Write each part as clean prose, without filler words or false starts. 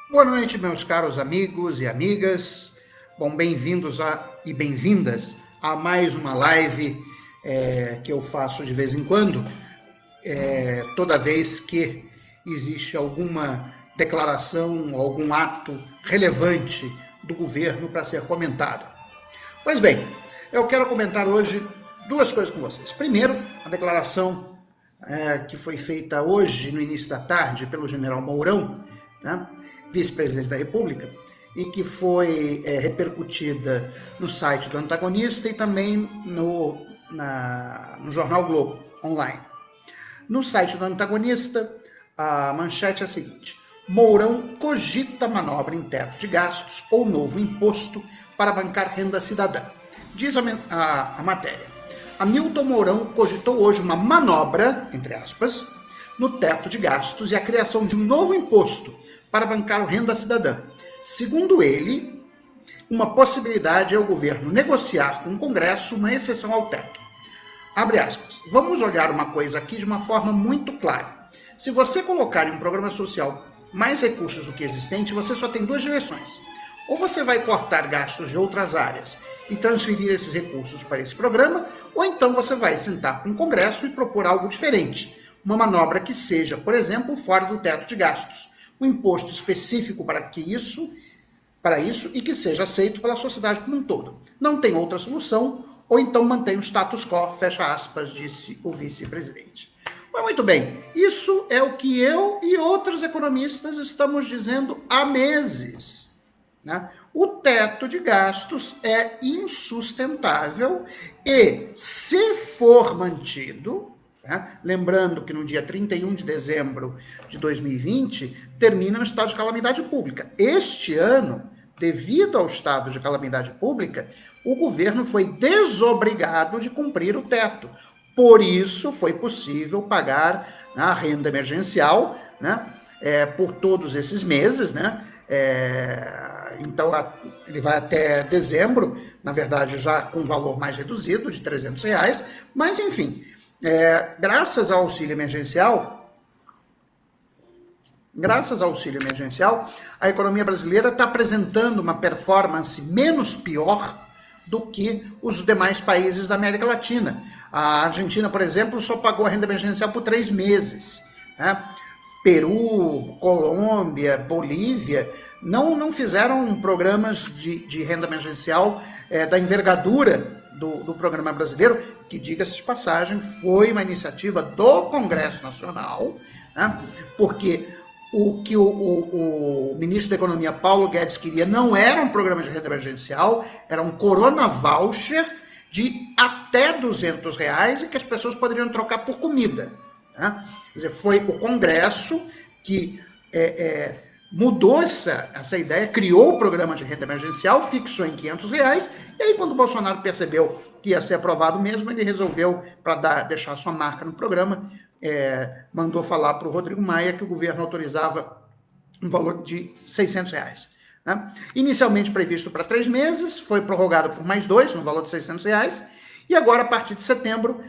Boa noite, meus caros amigos e amigas. Bom, bem-vindos e bem-vindas a mais uma live que eu faço de vez em quando, toda vez que existe alguma declaração, algum ato relevante do governo para ser comentado. Pois bem, eu quero comentar hoje duas coisas com vocês. Primeiro, a declaração que foi feita hoje, no início da tarde, pelo general Mourão, né, vice-presidente da República, e que foi repercutida no site do Antagonista e também no Jornal Globo, online. No site do Antagonista, a manchete é a seguinte: Mourão cogita manobra em teto de gastos ou novo imposto para bancar renda cidadã. Diz a matéria. Hamilton Mourão cogitou hoje uma manobra, entre aspas, no teto de gastos e a criação de um novo imposto para bancar o renda cidadã. Segundo ele, uma possibilidade é o governo negociar com o Congresso uma exceção ao teto. Abre aspas. Vamos olhar uma coisa aqui de uma forma muito clara. Se você colocar em um programa social mais recursos do que existente, você só tem duas direções. Ou você vai cortar gastos de outras áreas e transferir esses recursos para esse programa, ou então você vai sentar com o Congresso e propor algo diferente. Uma manobra que seja, por exemplo, fora do teto de gastos. Um imposto específico para isso e que seja aceito pela sociedade como um todo. Não tem outra solução, ou então mantém o status quo, fecha aspas, disse o vice-presidente. Mas muito bem, isso é o que eu e outros economistas estamos dizendo há meses. Né? O teto de gastos é insustentável e, se for mantido, né? Lembrando que no dia 31 de dezembro de 2020 termina o estado de calamidade pública. Este ano, devido ao estado de calamidade pública, o governo foi desobrigado de cumprir o teto. Por isso, foi possível pagar a renda emergencial, né, por todos esses meses, né? Então, ele vai até dezembro, na verdade, já com um valor mais reduzido, de R$300, mas, enfim, graças ao auxílio emergencial, a economia brasileira está apresentando uma performance menos pior do que os demais países da América Latina. A Argentina, por exemplo, só pagou a renda emergencial por 3 meses. Né? Peru, Colômbia, Bolívia não fizeram programas de renda emergencial da envergadura do programa brasileiro, que, diga-se de passagem, foi uma iniciativa do Congresso Nacional, né? Porque o que o ministro da Economia, Paulo Guedes, queria não era um programa de renda emergencial, era um Corona Voucher de até R$200 e que as pessoas poderiam trocar por comida. Né? Quer dizer, foi o Congresso que mudou essa ideia, criou o programa de renda emergencial, fixou em R$500, e aí quando o Bolsonaro percebeu que ia ser aprovado mesmo, ele resolveu, para deixar sua marca no programa, mandou falar para o Rodrigo Maia que o governo autorizava um valor de R$600. Né? Inicialmente previsto para 3 meses, foi prorrogado por mais 2, no valor de R$600, e agora, a partir de setembro,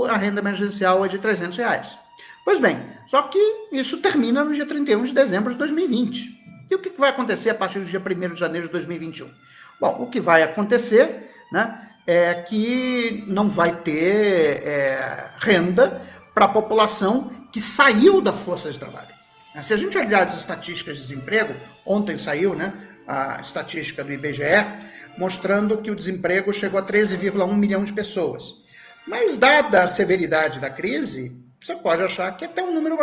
a renda emergencial é de R$300. Pois bem, só que isso termina no dia 31 de dezembro de 2020. E o que vai acontecer a partir do dia 1º de janeiro de 2021? Bom, o que vai acontecer, né, é que não vai ter renda para a população que saiu da força de trabalho. Se a gente olhar as estatísticas de desemprego, ontem saiu, né, a estatística do IBGE, mostrando que o desemprego chegou a 13,1 milhão de pessoas. Mas, dada a severidade da crise, você pode achar que até um número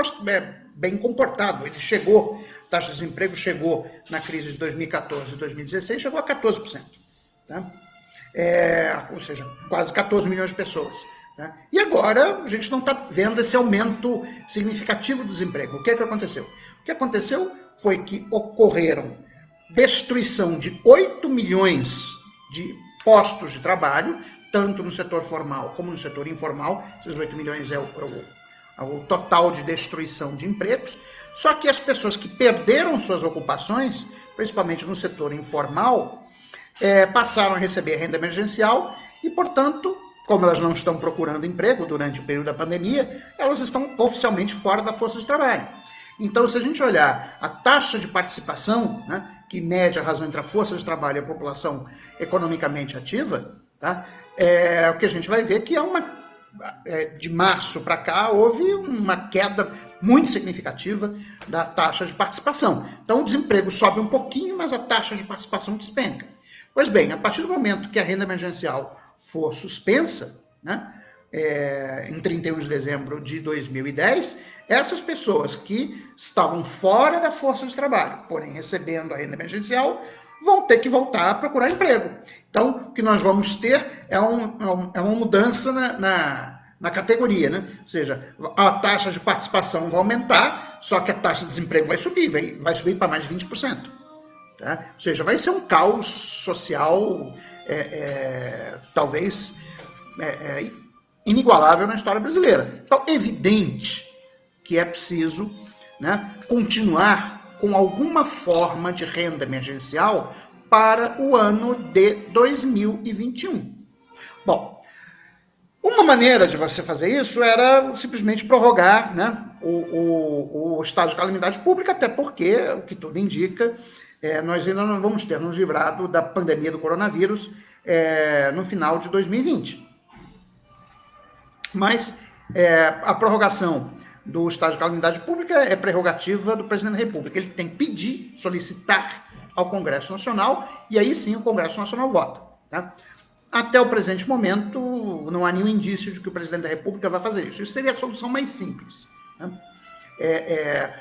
bem comportado. Ele chegou, a taxa de desemprego chegou na crise de 2014 e 2016, chegou a 14%. Tá? Ou seja, quase 14 milhões de pessoas. Tá? E agora a gente não está vendo esse aumento significativo do desemprego. O que aconteceu? O que aconteceu foi que ocorreram destruição de 8 milhões de postos de trabalho, tanto no setor formal como no setor informal. Esses 8 milhões é o total de destruição de empregos. Só que as pessoas que perderam suas ocupações, principalmente no setor informal, passaram a receber renda emergencial e, portanto, como elas não estão procurando emprego durante o período da pandemia, elas estão oficialmente fora da força de trabalho. Então, se a gente olhar a taxa de participação, né, que mede a razão entre a força de trabalho e a população economicamente ativa, tá, o que a gente vai ver que de março para cá houve uma queda muito significativa da taxa de participação. Então, o desemprego sobe um pouquinho, mas a taxa de participação despenca. Pois bem, a partir do momento que a renda emergencial for suspensa, né, em 31 de dezembro de 2010, essas pessoas que estavam fora da força de trabalho, porém recebendo a renda emergencial, vão ter que voltar a procurar emprego. Então, o que nós vamos ter é uma mudança na categoria, né? Ou seja, a taxa de participação vai aumentar, só que a taxa de desemprego vai subir para mais de 20%. Tá? Ou seja, vai ser um caos social, talvez inigualável na história brasileira. Então, evidente que é preciso, né, continuar com alguma forma de renda emergencial para o ano de 2021. Bom, uma maneira de você fazer isso era simplesmente prorrogar, né, o estado de calamidade pública, até porque, o que tudo indica, nós ainda não vamos ter nos livrado da pandemia do coronavírus no final de 2020. Mas a prorrogação do estado de calamidade pública é prerrogativa do presidente da República. Ele tem que pedir, solicitar ao Congresso Nacional, e aí sim o Congresso Nacional vota. Tá? Até o presente momento, não há nenhum indício de que o presidente da República vai fazer isso. Isso seria a solução mais simples, né,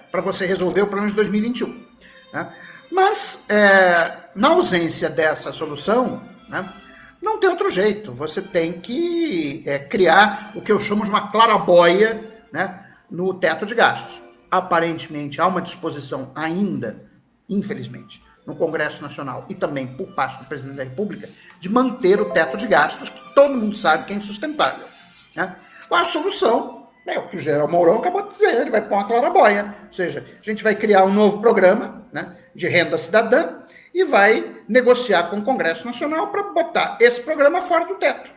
para você resolver o problema de 2021. Né? Mas, na ausência dessa solução, né, não tem outro jeito. Você tem que criar o que eu chamo de uma clarabóia, né, no teto de gastos. Aparentemente, há uma disposição ainda, infelizmente, no Congresso Nacional e também por parte do presidente da República, de manter o teto de gastos, que todo mundo sabe que é insustentável. Né? A solução é o que o general Mourão acabou de dizer, ele vai pôr uma clarabóia. Ou seja, a gente vai criar um novo programa, né, de renda cidadã e vai negociar com o Congresso Nacional para botar esse programa fora do teto.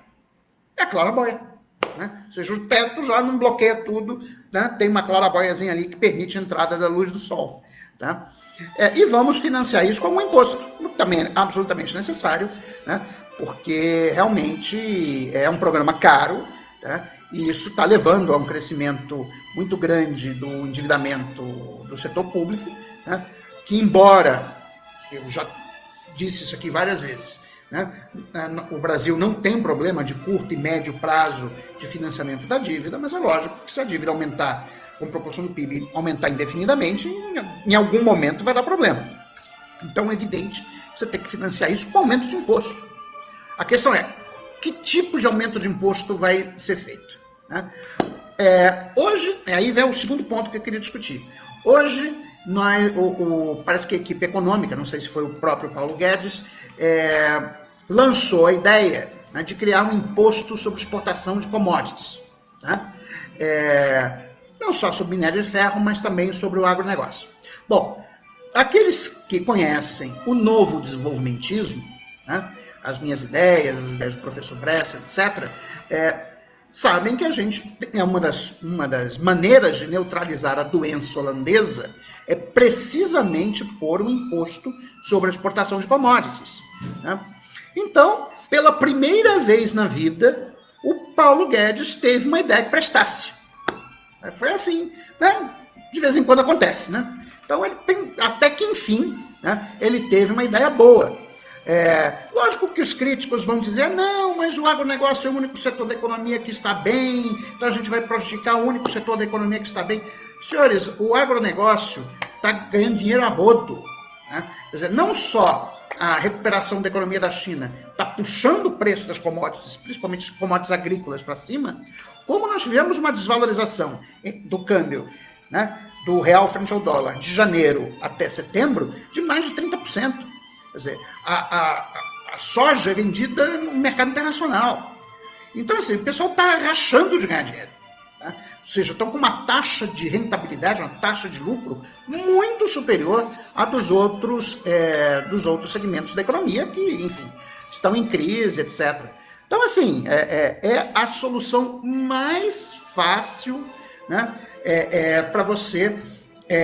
É a clarabóia. Né? Ou seja, o teto já não bloqueia tudo, né? Tem uma clarabóiazinha ali que permite a entrada da luz do sol. Tá? E vamos financiar isso com um imposto, também é absolutamente necessário, né? Porque realmente é um programa caro, tá? E isso está levando a um crescimento muito grande do endividamento do setor público, né? Que embora, eu já disse isso aqui várias vezes, né? O Brasil não tem problema de curto e médio prazo de financiamento da dívida, mas é lógico que se a dívida aumentar com proporção do PIB, aumentar indefinidamente, em algum momento vai dar problema. Então é evidente que você tem que financiar isso com aumento de imposto. A questão é, que tipo de aumento de imposto vai ser feito? Né? Hoje, aí vem o segundo ponto que eu queria discutir. Hoje, parece que a equipe econômica, não sei se foi o próprio Paulo Guedes, lançou a ideia, né, de criar um imposto sobre exportação de commodities. Tá? Não só sobre minério de ferro, mas também sobre o agronegócio. Bom, aqueles que conhecem o novo desenvolvimentismo, né, as minhas ideias, as ideias do professor Bresser, etc., sabem que a gente uma das maneiras de neutralizar a doença holandesa é precisamente pôr um imposto sobre a exportação de commodities. Né? Então, pela primeira vez na vida, o Paulo Guedes teve uma ideia que prestasse. Foi assim, né? De vez em quando acontece, né? Então, até que enfim, né, ele teve uma ideia boa. Lógico que os críticos vão dizer, não, mas o agronegócio é o único setor da economia que está bem, então a gente vai prejudicar o único setor da economia que está bem. Senhores, o agronegócio está ganhando dinheiro a rodo. Né? Quer dizer, não só a recuperação da economia da China está puxando o preço das commodities, principalmente commodities agrícolas, para cima, como nós tivemos uma desvalorização do câmbio, né, do real frente ao dólar, de janeiro até setembro, de mais de 30%. Quer dizer, a soja é vendida no mercado internacional. Então, assim, o pessoal está rachando de ganhar dinheiro. Né? Ou seja, estão com uma taxa de rentabilidade, uma taxa de lucro muito superior à dos outros segmentos da economia que, enfim, estão em crise, etc. Então, assim, é a solução mais fácil, né, para você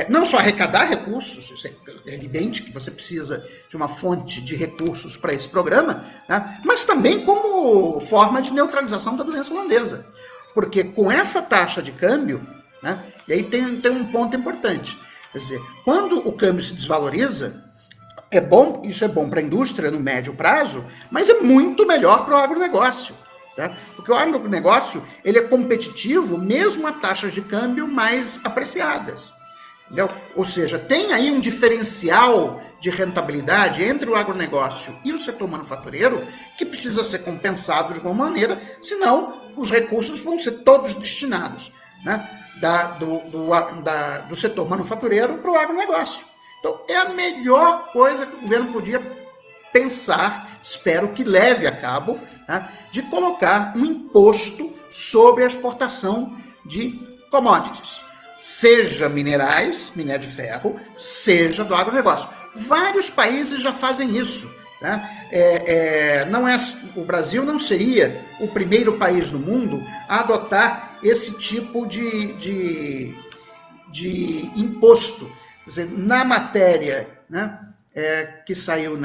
não só arrecadar recursos, isso é evidente que você precisa de uma fonte de recursos para esse programa, né, mas também como forma de neutralização da doença holandesa. Porque com essa taxa de câmbio, né, e aí tem um ponto importante, quer dizer, quando o câmbio se desvaloriza, isso é bom para a indústria no médio prazo, mas é muito melhor para o agronegócio. Tá? Porque o agronegócio ele é competitivo mesmo a taxas de câmbio mais apreciadas. Entendeu? Ou seja, tem aí um diferencial de rentabilidade entre o agronegócio e o setor manufatureiro que precisa ser compensado de alguma maneira, senão os recursos vão ser todos destinados, né, do setor manufatureiro para o agronegócio. Então, é a melhor coisa que o governo podia pensar, espero que leve a cabo, né, de colocar um imposto sobre a exportação de commodities, seja minerais, minério de ferro, seja do agronegócio. Vários países já fazem isso. Né? O Brasil não seria o primeiro país do mundo a adotar esse tipo de imposto. Quer dizer, na matéria, né, que saiu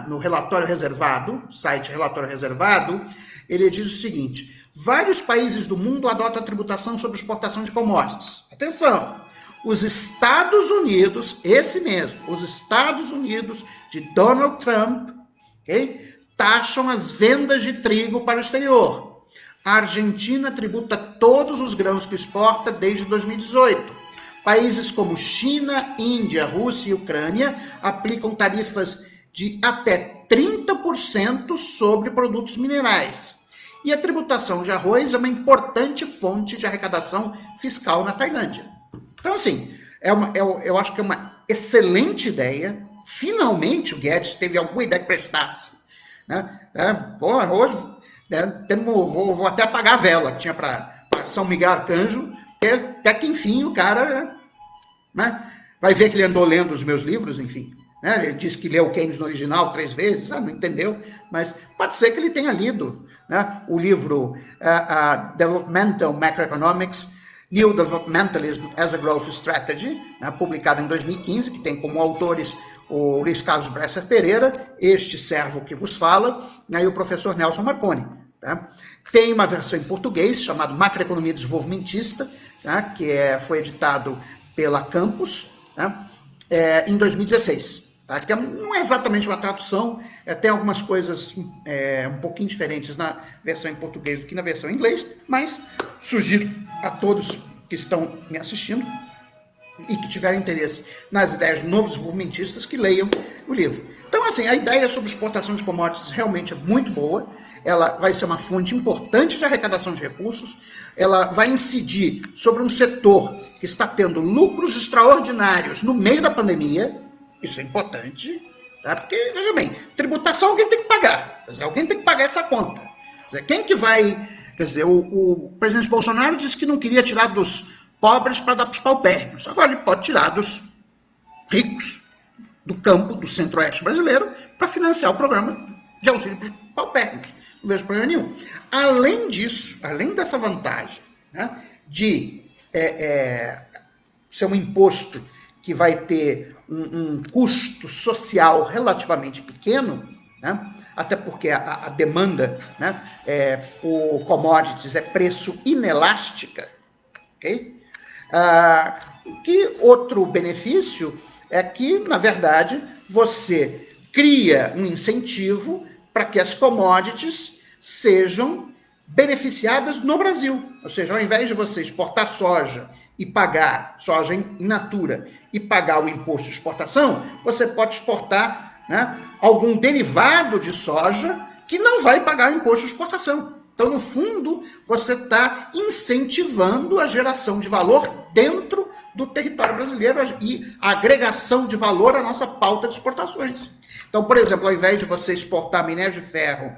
no relatório reservado, site relatório reservado, ele diz o seguinte: vários países do mundo adotam a tributação sobre exportação de commodities. Atenção! Os Estados Unidos, esse mesmo, os Estados Unidos de Donald Trump, okay, taxam as vendas de trigo para o exterior. A Argentina tributa todos os grãos que exporta desde 2018. Países como China, Índia, Rússia e Ucrânia aplicam tarifas de até 30% sobre produtos minerais. E a tributação de arroz é uma importante fonte de arrecadação fiscal na Tailândia. Então, assim, eu acho que é uma excelente ideia. Finalmente o Guedes teve alguma ideia que prestasse. Né? Hoje, vou até apagar a vela que tinha para São Miguel Arcanjo, até que, enfim, o cara, né, vai ver que ele andou lendo os meus livros, enfim. Né, ele disse que leu Keynes no original 3 vezes, não entendeu, mas pode ser que ele tenha lido, né, o livro Developmental Macroeconomics, New Developmentalism as a Growth Strategy, né, publicado em 2015, que tem como autores o Luiz Carlos Bresser Pereira, este servo que vos fala, e o professor Nelson Marconi. Tá? Tem uma versão em português, chamada Macroeconomia Desenvolvimentista, tá? Que foi editado pela Campus, tá? Em 2016. Tá? Que não é exatamente uma tradução, tem algumas coisas um pouquinho diferentes na versão em português do que na versão em inglês, mas sugiro a todos que estão me assistindo e que tiverem interesse nas ideias de novos desenvolvimentistas que leiam o livro. Então, assim, a ideia sobre exportação de commodities realmente é muito boa, ela vai ser uma fonte importante de arrecadação de recursos, ela vai incidir sobre um setor que está tendo lucros extraordinários no meio da pandemia, isso é importante, tá? Porque, veja bem, tributação alguém tem que pagar, quer dizer, alguém tem que pagar essa conta. Quer dizer, quem que vai... Quer dizer, o presidente Bolsonaro disse que não queria tirar dos pobres para dar para os paupérrimos. Agora ele pode tirar dos ricos do campo, do centro-oeste brasileiro, para financiar o programa de auxílio para os paupérrimos. Não vejo problema nenhum. Além disso, além dessa vantagem, né, de ser um imposto que vai ter um custo social relativamente pequeno, né, até porque a demanda, né, por commodities é preço inelástica, ok? Que outro benefício é que, na verdade, você cria um incentivo para que as commodities sejam beneficiadas no Brasil. Ou seja, ao invés de você exportar soja e pagar soja in natura e pagar o imposto de exportação, você pode exportar, né, algum derivado de soja que não vai pagar o imposto de exportação. Então, no fundo, você está incentivando a geração de valor dentro do território brasileiro e a agregação de valor à nossa pauta de exportações. Então, por exemplo, ao invés de você exportar minério de ferro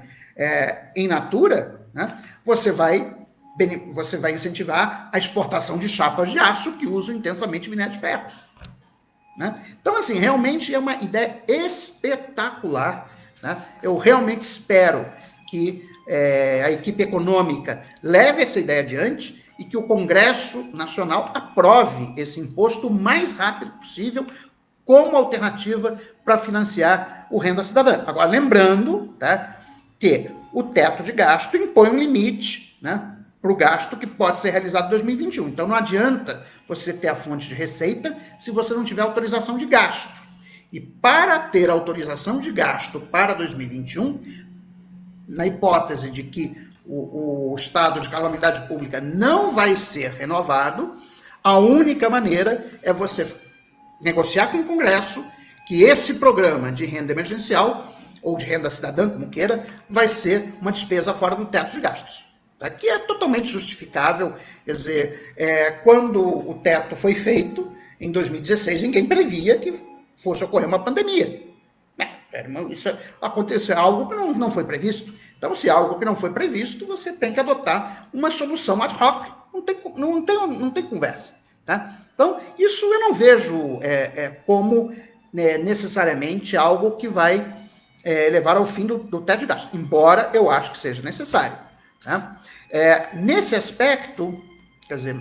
in natura, né, você vai incentivar a exportação de chapas de aço que usam intensamente minério de ferro. Né? Então, assim, realmente é uma ideia espetacular. Né? Eu realmente espero que a equipe econômica leve essa ideia adiante e que o Congresso Nacional aprove esse imposto o mais rápido possível como alternativa para financiar o Renda Cidadã. Agora, lembrando, tá, que o teto de gasto impõe um limite, né, para o gasto que pode ser realizado em 2021. Então, não adianta você ter a fonte de receita se você não tiver autorização de gasto. E para ter autorização de gasto para 2021, na hipótese de que o estado de calamidade pública não vai ser renovado, a única maneira é você negociar com o Congresso que esse programa de renda emergencial, ou de renda cidadã, como queira, vai ser uma despesa fora do teto de gastos. Tá? Que é totalmente justificável. Quer dizer, quando o teto foi feito, em 2016, ninguém previa que fosse ocorrer uma pandemia. Isso aconteceu, algo que não foi previsto. Então, se é algo que não foi previsto, você tem que adotar uma solução ad hoc. Não tem conversa. Tá? Então, isso eu não vejo como necessariamente algo que vai levar ao fim do teto de gasto, embora eu acho que seja necessário. Tá? Nesse aspecto, quer dizer,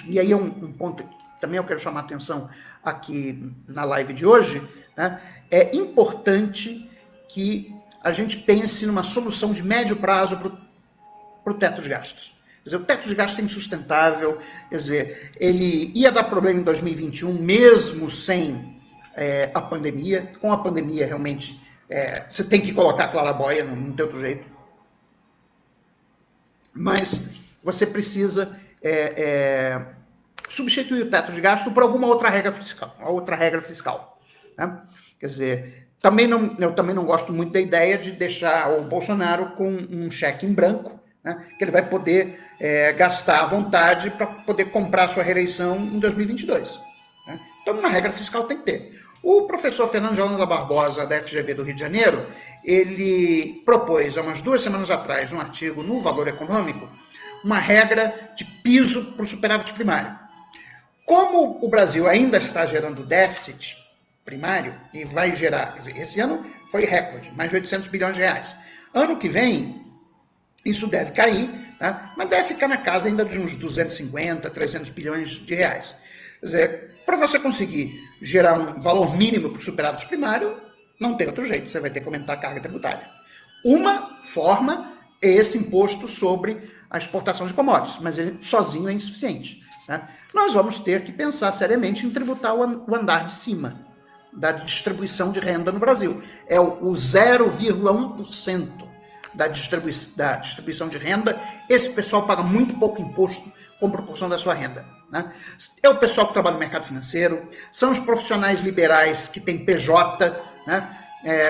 e aí é um ponto que também eu quero chamar a atenção aqui na live de hoje, né? É importante que a gente pense numa solução de médio prazo para o teto de gastos. Quer dizer, o teto de gastos é insustentável, quer dizer, ele ia dar problema em 2021, mesmo sem a pandemia. Com a pandemia, realmente, você tem que colocar a claraboia, não tem outro jeito. Mas você precisa substituir o teto de gasto por alguma outra regra fiscal. Né? Quer dizer, eu também não gosto muito da ideia de deixar o Bolsonaro com um cheque em branco, né, que ele vai poder gastar à vontade para poder comprar sua reeleição em 2022. Né? Então, uma regra fiscal tem que ter. O professor Fernando de Holanda Barbosa, da FGV do Rio de Janeiro, ele propôs, há umas 2 semanas atrás, um artigo no Valor Econômico, uma regra de piso para o superávit primário. Como o Brasil ainda está gerando déficit primário, e vai gerar, quer dizer, esse ano foi recorde, mais de 800 bilhões de reais. Ano que vem, isso deve cair, tá? Mas deve ficar na casa ainda de uns 250, 300 bilhões de reais. Quer dizer, para você conseguir gerar um valor mínimo para o superávit primário, não tem outro jeito, você vai ter que aumentar a carga tributária. Uma forma é esse imposto sobre a exportação de commodities, mas ele sozinho é insuficiente. Né? Nós vamos ter que pensar seriamente em tributar o andar de cima da distribuição de renda no Brasil. É o 0,1% da distribuição de renda. Esse pessoal paga muito pouco imposto com proporção da sua renda. Né? É o pessoal que trabalha no mercado financeiro, são os profissionais liberais que têm PJ, né?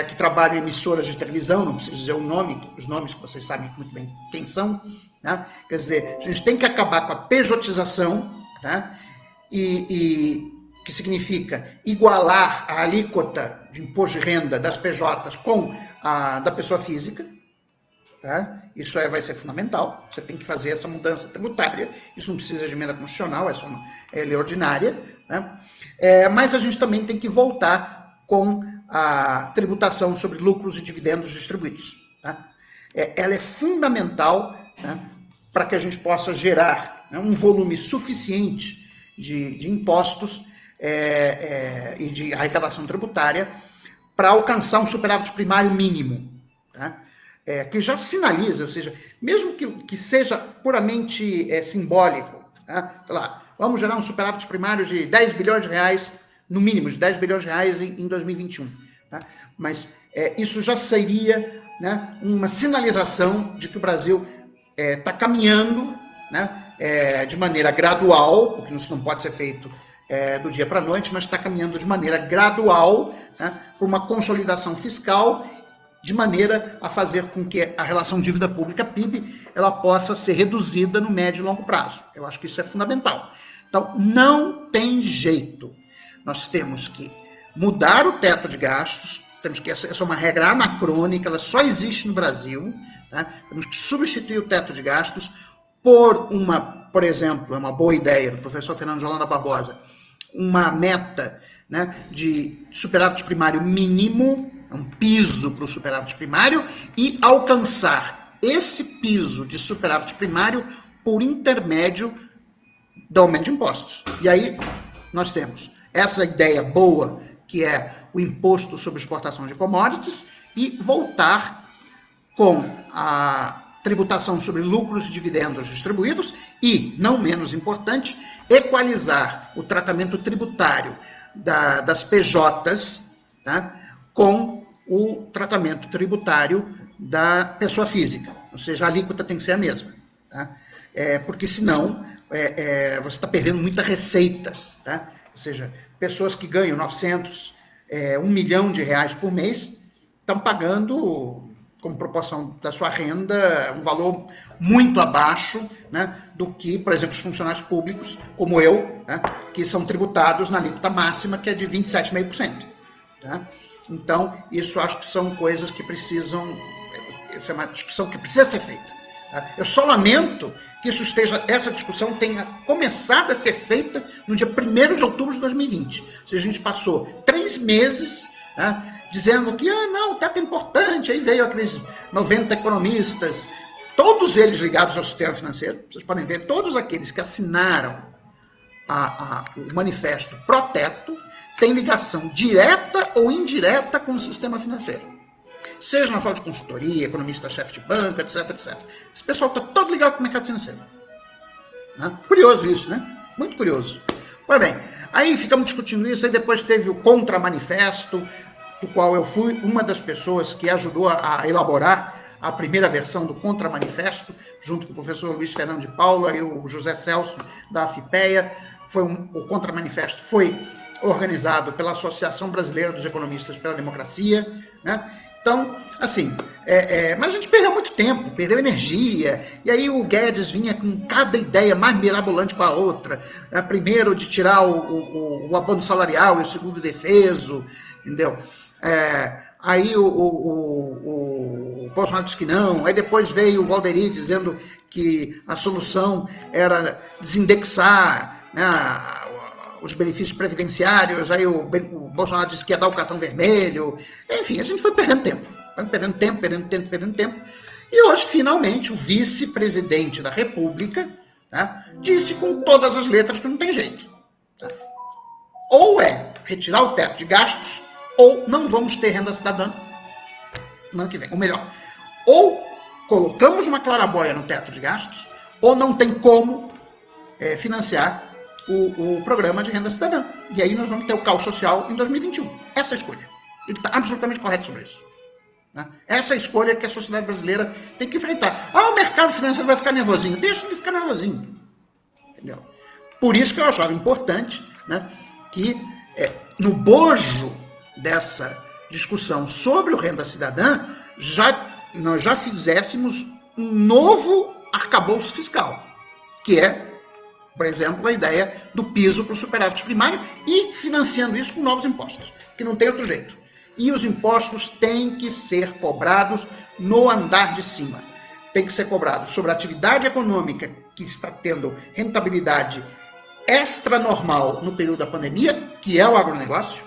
Que trabalham em emissoras de televisão, não preciso dizer os nomes que vocês sabem muito bem quem são. Né? Quer dizer, a gente tem que acabar com a pejotização, tá? Que significa igualar a alíquota de imposto de renda das PJs com a da pessoa física. Tá? Isso vai ser fundamental. Você tem que fazer essa mudança tributária. Isso não precisa de emenda constitucional, é só uma lei ordinária. Né? Mas a gente também tem que voltar com a tributação sobre lucros e dividendos distribuídos. Tá? Ela é fundamental, né, para que a gente possa gerar, né, um volume suficiente de impostos e de arrecadação tributária para alcançar um superávit primário mínimo. Tá? Que já sinaliza, ou seja, mesmo que seja puramente simbólico, tá? Sei lá, vamos gerar um superávit primário de 10 bilhões de reais, no mínimo de 10 bilhões de reais em 2021. Tá? Mas isso já seria, né, uma sinalização de que o Brasil está caminhando, né, de maneira gradual, porque isso não pode ser feito do dia para a noite, mas está caminhando de maneira gradual, né, para uma consolidação fiscal, de maneira a fazer com que a relação dívida pública-PIB ela possa ser reduzida no médio e longo prazo. Eu acho que isso é fundamental. Então, não tem jeito. Nós temos que mudar o teto de gastos, temos que, essa é uma regra anacrônica, ela só existe no Brasil, tá? Temos que substituir o teto de gastos por exemplo, é uma boa ideia do professor Fernando de Holanda Barbosa, uma meta, né, de superávit primário mínimo, um piso para o superávit primário, e alcançar esse piso de superávit primário por intermédio do aumento de impostos. E aí nós temos essa ideia boa, que é o imposto sobre exportação de commodities, e voltar com a tributação sobre lucros e dividendos distribuídos e, não menos importante, equalizar o tratamento tributário das PJs, tá, com o tratamento tributário da pessoa física. Ou seja, a alíquota tem que ser a mesma. Tá? Porque senão você está perdendo muita receita. Tá? Ou seja, pessoas que ganham 900, 1 milhão de reais por mês estão pagando, como proporção da sua renda, um valor muito abaixo, né, do que, por exemplo, os funcionários públicos, como eu, né, que são tributados na alíquota máxima, que é de 27,5%. Tá? Então, isso acho que são coisas que precisam, essa é uma discussão que precisa ser feita. Tá? Eu só lamento que essa discussão tenha começado a ser feita no dia 1º de outubro de 2020. Ou seja, a gente passou 3 meses, né, dizendo que, não, o teto é importante, aí veio aqueles 90 economistas, todos eles ligados ao sistema financeiro, vocês podem ver, todos aqueles que assinaram o manifesto pró-teto têm ligação direta ou indireta com o sistema financeiro. Seja na falta de consultoria, economista-chefe de banco, etc, etc. Esse pessoal está todo ligado com o mercado financeiro. Né? Curioso isso, né? Muito curioso. Pois bem, aí ficamos discutindo isso, aí depois teve o contra-manifesto, do qual eu fui uma das pessoas que ajudou a elaborar a primeira versão do Contra-Manifesto, junto com o professor Luiz Fernando de Paula e o José Celso, da AFIPEA. O Contra-Manifesto foi organizado pela Associação Brasileira dos Economistas pela Democracia, né? Então, assim, mas a gente perdeu muito tempo, perdeu energia, e aí o Guedes vinha com cada ideia mais mirabolante com a outra, né? Primeiro de tirar o abono salarial e o segundo defeso, entendeu? Aí o Bolsonaro disse que não, aí depois veio o Valderi dizendo que a solução era desindexar, né, os benefícios previdenciários, aí o Bolsonaro disse que ia dar o cartão vermelho, enfim, a gente foi perdendo tempo, e hoje, finalmente, o vice-presidente da República, tá, disse com todas as letras que não tem jeito. Tá? Ou retirar o teto de gastos, ou não vamos ter renda cidadã no ano que vem. Ou melhor, ou colocamos uma clarabóia no teto de gastos, ou não tem como financiar o programa de renda cidadã. E aí nós vamos ter o caos social em 2021. Essa é a escolha. Ele está absolutamente correto sobre isso. Né? Essa é a escolha que a sociedade brasileira tem que enfrentar. O mercado financeiro vai ficar nervosinho. Deixa ele ficar nervosinho. Entendeu? Por isso que eu achava importante, né, que no bojo dessa discussão sobre o renda cidadã, nós já fizéssemos um novo arcabouço fiscal, que é, por exemplo, a ideia do piso para o superávit primário e financiando isso com novos impostos, que não tem outro jeito. E os impostos têm que ser cobrados no andar de cima. Tem que ser cobrado sobre a atividade econômica que está tendo rentabilidade extra-normal no período da pandemia, que é o agronegócio,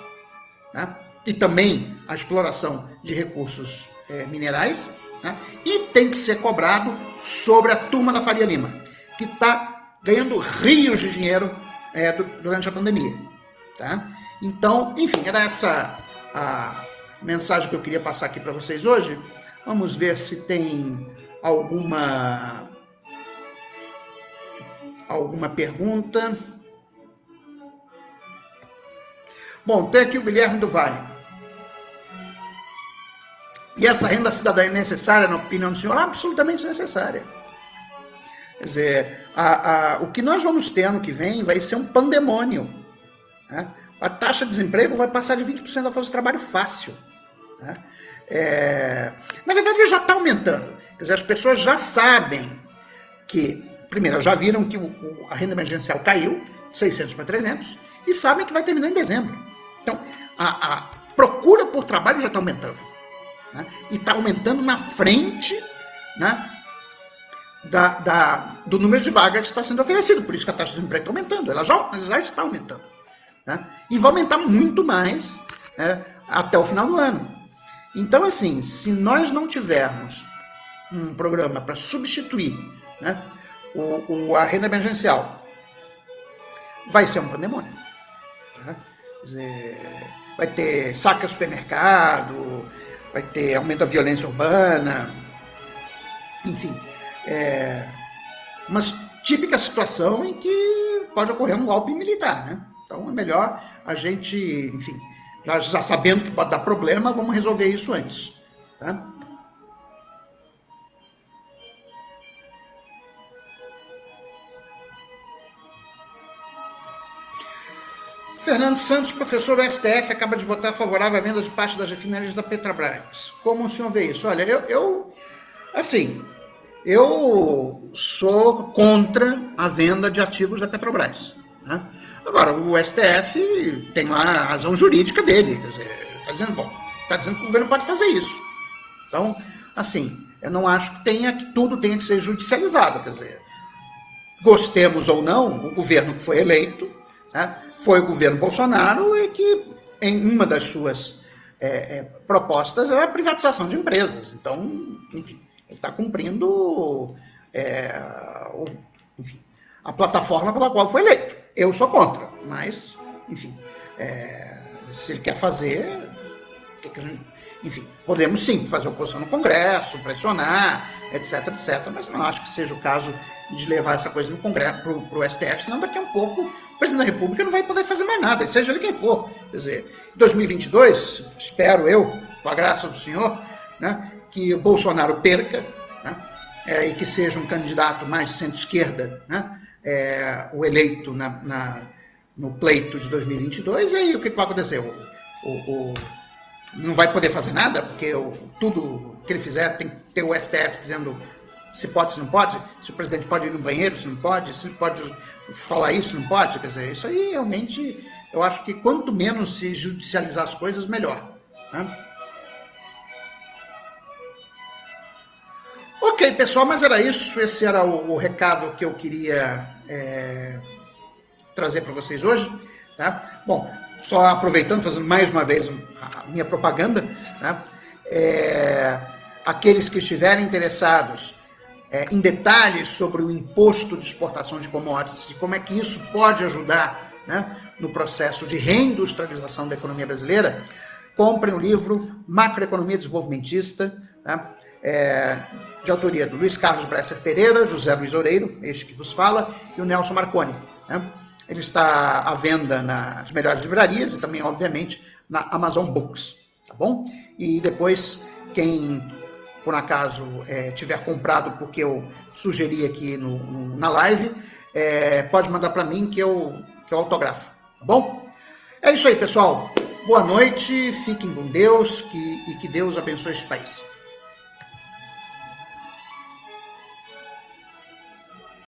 né? E também a exploração de recursos minerais, né? E tem que ser cobrado sobre a turma da Faria Lima, que está ganhando rios de dinheiro durante a pandemia. Tá? Então, enfim, era essa a mensagem que eu queria passar aqui para vocês hoje. Vamos ver se tem alguma pergunta. Bom, tem aqui o Guilherme do Vale. E essa renda cidadã é necessária, na opinião do senhor? Absolutamente necessária. Quer dizer, o que nós vamos ter ano que vem vai ser um pandemônio. Né? A taxa de desemprego vai passar de 20% da força de trabalho fácil. Né? Na verdade, ele já está aumentando. Quer dizer, as pessoas já sabem que, primeiro, já viram que a renda emergencial caiu, de 600 para 300, e sabem que vai terminar em dezembro. Então, a procura por trabalho já está aumentando. Né? E está aumentando na frente, né, do número de vagas que está sendo oferecido. Por isso que a taxa de desemprego está aumentando. Ela já está aumentando. Né? E vai aumentar muito mais, né, até o final do ano. Então, assim, se nós não tivermos um programa para substituir, né, a renda emergencial vai ser um pandemônio. Tá? Quer dizer, vai ter saque ao supermercado, vai ter aumento da violência urbana, enfim, uma típica situação em que pode ocorrer um golpe militar, né? Então é melhor a gente, enfim, já sabendo que pode dar problema, vamos resolver isso antes, tá? Fernando Santos, professor do STF, acaba de votar favorável à venda de parte das refinarias da Petrobras. Como o senhor vê isso? Olha, eu sou contra a venda de ativos da Petrobras. Né? Agora, o STF tem lá a razão jurídica dele. Quer dizer, está dizendo que o governo pode fazer isso. Então, assim, eu não acho que tudo tenha que ser judicializado. Quer dizer, gostemos ou não, o governo que foi eleito, né, foi o governo Bolsonaro e que, em uma das suas propostas, era a privatização de empresas. Então, enfim, ele está cumprindo enfim, a plataforma pela qual foi eleito. Eu sou contra, mas, enfim, se ele quer fazer, enfim, podemos sim fazer oposição no Congresso, pressionar, etc, etc, mas não acho que seja o caso de levar essa coisa no Congresso, para o STF, senão daqui a um pouco o presidente da República não vai poder fazer mais nada, seja ele quem for. Quer dizer, em 2022, espero eu, com a graça do senhor, né, que o Bolsonaro perca, né, e que seja um candidato mais de centro-esquerda, né, o eleito no pleito de 2022, e aí o que vai acontecer? Não vai poder fazer nada, porque tudo que ele fizer tem que ter o STF dizendo se pode, se não pode, se o presidente pode ir no banheiro, se não pode, se ele pode falar isso, não pode. Quer dizer, isso aí realmente, eu acho que quanto menos se judicializar as coisas, melhor. Né? Ok, pessoal, mas era isso. Esse era o recado que eu queria trazer para vocês hoje. Tá? Bom, só aproveitando, fazendo mais uma vez a minha propaganda, tá? Aqueles que estiverem interessados em detalhes sobre o imposto de exportação de commodities e como é que isso pode ajudar, né, no processo de reindustrialização da economia brasileira, comprem o livro Macroeconomia Desenvolvimentista, tá? De autoria do Luiz Carlos Bresser Pereira, José Luiz Oreiro, este que vos fala, e o Nelson Marconi. Né? Ele está à venda nas melhores livrarias e também, obviamente, na Amazon Books, tá bom? E depois, quem por acaso tiver comprado porque eu sugeri aqui na live, pode mandar para mim que eu autografo, tá bom? É isso aí, pessoal. Boa noite, fiquem com Deus e que Deus abençoe este país.